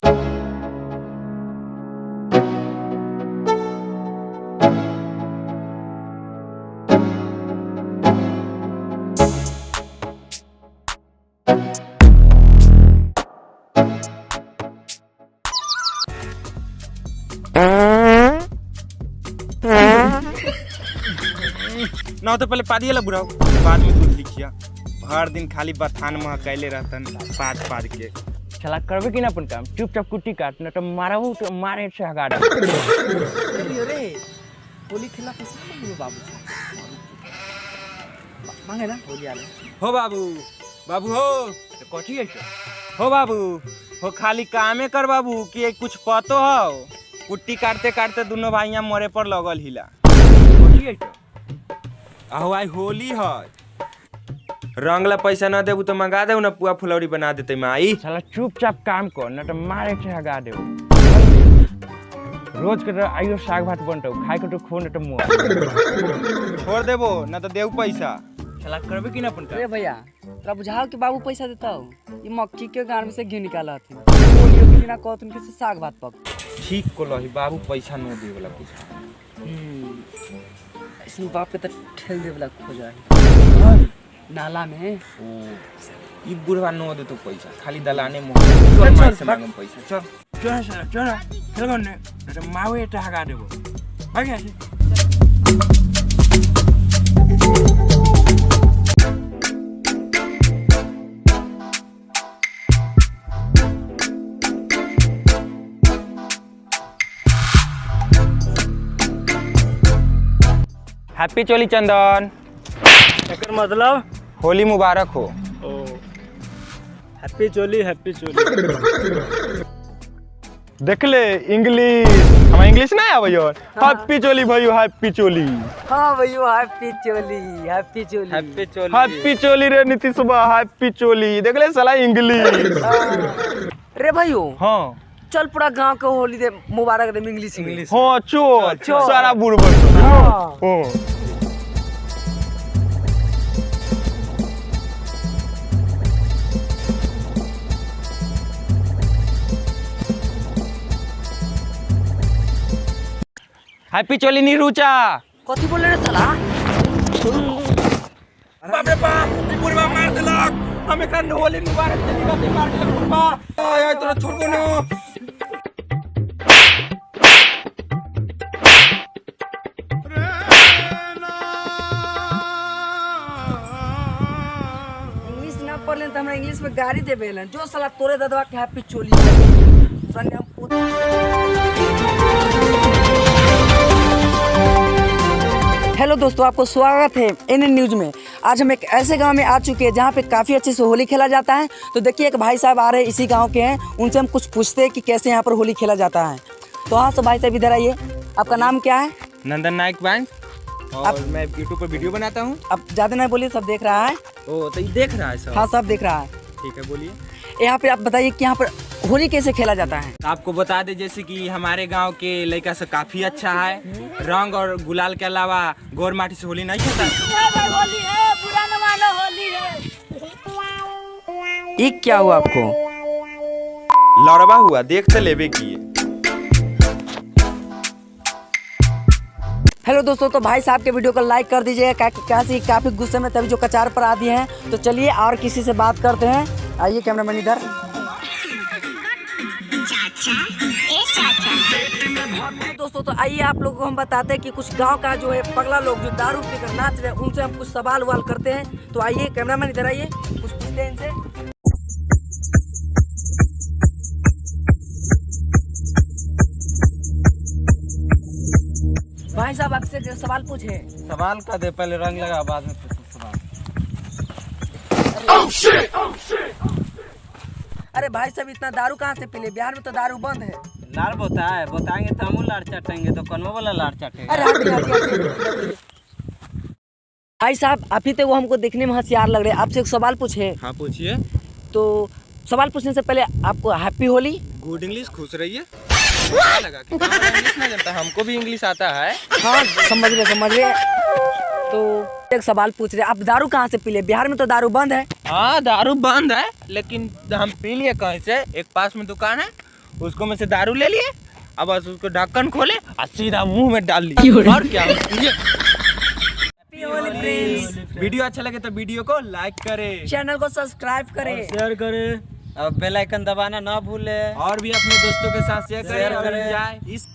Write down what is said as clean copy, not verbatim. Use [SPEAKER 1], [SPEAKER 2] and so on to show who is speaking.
[SPEAKER 1] ना तो पहले पादिया ला बुढ़ाओ, बाद में दूध लिखिया। हर दिन खाली बथान में कैले रहतन पाद के।
[SPEAKER 2] चला करबे कि ना अपन काम, चुपचाप कुट्टी काट, न तो मारबू तो मारे से हगा दे।
[SPEAKER 3] अरे होली खेला कैसे मांगे बाबू से? मांगे ना होली आले।
[SPEAKER 1] हो बाबू, बाबू हो
[SPEAKER 2] तो कथी है?
[SPEAKER 1] हो बाबू हो, खाली कामे कर बाबू कि कुछ पतो हो। कुट्टी काटते काटते दोनों भाइयां मरे पर लगल हिला।
[SPEAKER 2] कथी है?
[SPEAKER 1] आहो आई होली है, रंग ला पैसा ना देबू तो मंगा देऊ ना, पुआ फुलौरी बना देते माई।
[SPEAKER 2] साला चुपचाप काम कर, न तो मारे से हगा दे। रोज के आइयो साग भात बनतो, खाए के तो खो, न तो मुआ।
[SPEAKER 1] छोड़ देबो ना तो देऊ पैसा।
[SPEAKER 2] चला करबे कि ना अपन
[SPEAKER 3] अरे
[SPEAKER 2] काम।
[SPEAKER 3] भैया तोरा बुझाओ कि बाबू पैसा देता हो? ये मक्की के गाड़ में से घी निकाला हथिन। होलियो के बिना कहत उनके से साग भात पक।
[SPEAKER 1] ठीक को लही बाबू, पैसा न दे वाला कुछ।
[SPEAKER 3] इसमें बाप के तो ठेल दे वाला खोजा है नाला में।
[SPEAKER 1] ई बुढ़वा न दे तो पैसा, खाली दलाने में चल मार से मांगम पैसा। चल
[SPEAKER 2] चल साला चल, चल गने, न तो मावे से हगा देबो। भाग ऐसे।
[SPEAKER 1] हैप्पी चोली चंदन।
[SPEAKER 4] एकर मतलब
[SPEAKER 1] होली मुबारक हो।
[SPEAKER 4] ओ हैप्पी चोली, हैप्पी चोली।
[SPEAKER 5] देख ले इंग्लिश, हमारा इंग्लिश नहीं आवे यार। हैप्पी चोली भाइयों, हैप्पी चोली।
[SPEAKER 3] हाँ भैया हैप्पी चोली, हैप्पी चोली,
[SPEAKER 1] हैप्पी चोली,
[SPEAKER 5] हैप्पी चोली रे नीतीश बा, हैप्पी चोली। देख ले साला इंग्लिश।
[SPEAKER 3] रे भाइयों
[SPEAKER 5] हाँ
[SPEAKER 3] चल पूरा गांव के होली दे मुबारक दे इंग्लिश में।
[SPEAKER 5] हाँ चो सारा बुढ़बा। हाँ
[SPEAKER 1] हैप्पी चोली नीरुचा।
[SPEAKER 3] कथी बोल रे साला?
[SPEAKER 1] बाप रे बाप, ई बुढ़वा मार देलक। हमें कर होली मुबारक देली का मार देलक बुढ़वा। आय तोरा छोड़बो न।
[SPEAKER 3] इंग्लिश ना पढ़ले त हमरा इंग्लिश में गाड़ी देबे लन। जो साला तोरे ददवा के हैप्पी चोली। सन्ने हम हेलो दोस्तों, आपको स्वागत है एनएन न्यूज में। आज हम एक ऐसे गांव में आ चुके हैं जहां पे काफ़ी अच्छे से होली खेला जाता है। तो देखिए एक भाई साहब आ रहे हैं, इसी गांव के हैं। उनसे हम कुछ पूछते हैं कि कैसे यहाँ पर होली खेला जाता है। तो हाँ तो भाई साहब इधर आइए। आपका नाम क्या है?
[SPEAKER 1] नंदन नाइक बैंक, और मैं यूट्यूब पर वीडियो बनाता हूँ।
[SPEAKER 3] आप ज़्यादा नहीं बोलिए, सब देख रहा है।
[SPEAKER 1] ओ तो ये देख रहा है सब?
[SPEAKER 3] हाँ सब देख रहा है।
[SPEAKER 1] ठीक है बोलिए।
[SPEAKER 3] यहाँ पे आप बताइए कि यहाँ पर होली कैसे खेला जाता है।
[SPEAKER 1] आपको बता दें जैसे कि हमारे गांव के लड़का से काफी अच्छा है। रंग और गुलाल के अलावा गोर माटी से होली नहीं खेलता।
[SPEAKER 3] ये क्या हुआ आपको?
[SPEAKER 1] लड़वा हुआ, देख तो लेबे किए।
[SPEAKER 3] हेलो दोस्तों, तो भाई साहब के वीडियो को लाइक कर दीजिएगा, काफी गुस्से में तभी जो कचार पर आ दिए हैं। तो चलिए और किसी से बात करते हैं। आइए कैमरामैन इधर। दोस्तों तो आइए आप लोगों को हम बताते हैं कि कुछ गांव का जो है पगला लोग जो दारू पीकर नाच रहे हैं, उनसे हम कुछ सवाल वाल करते हैं। तो आइए कैमरामैन इधर आइए, कुछ पूछते हैं इनसे। भाई साहब आपसे सवाल पूछे।
[SPEAKER 1] सवाल का दे, पहले रंग लगा बाद में पूछ सवाल।
[SPEAKER 3] अरे भाई साहब इतना दारू कहाँ से पी ले? बिहार में तो दारू बंद है।
[SPEAKER 4] लार बताएंगे तो हम लार चाटेंगे, तो कौन वाला लार चाटेगा?
[SPEAKER 3] अरे हटिए। भाई साहब आप ही थे, वो हमको देखने में होशियार लग रहे हैं। आपसे एक सवाल पूछे।
[SPEAKER 1] हाँ पूछिए।
[SPEAKER 3] तो सवाल पूछने से पहले आपको हैप्पी होली।
[SPEAKER 1] गुड इंग्लिश, खुश रहिए। क्या लगा कि इंग्लिश ना जानता, हमको भी इंग्लिश आता है।
[SPEAKER 3] हाँ समझ रहे। तो एक सवाल पूछ रहे, आप दारू कहाँ से पी ले? बिहार में तो दारू बंद है।
[SPEAKER 1] हाँ दारू बंद है, लेकिन हम पी लिए कहीं से। एक पास में दुकान है, उसको में से दारू ले लिए, अब बस उसको ढक्कन खोले और सीधा मुंह में डाल लिए। और क्या वीडियो अच्छा लगे तो वीडियो को लाइक करें,
[SPEAKER 3] चैनल को सब्सक्राइब करें,
[SPEAKER 2] शेयर करे।
[SPEAKER 4] अब बेल आइकन दबाना ना भूले।
[SPEAKER 1] और भी अपने दोस्तों के साथ शेयर
[SPEAKER 4] शेयर
[SPEAKER 1] करें और
[SPEAKER 4] करें।
[SPEAKER 1] जाए इस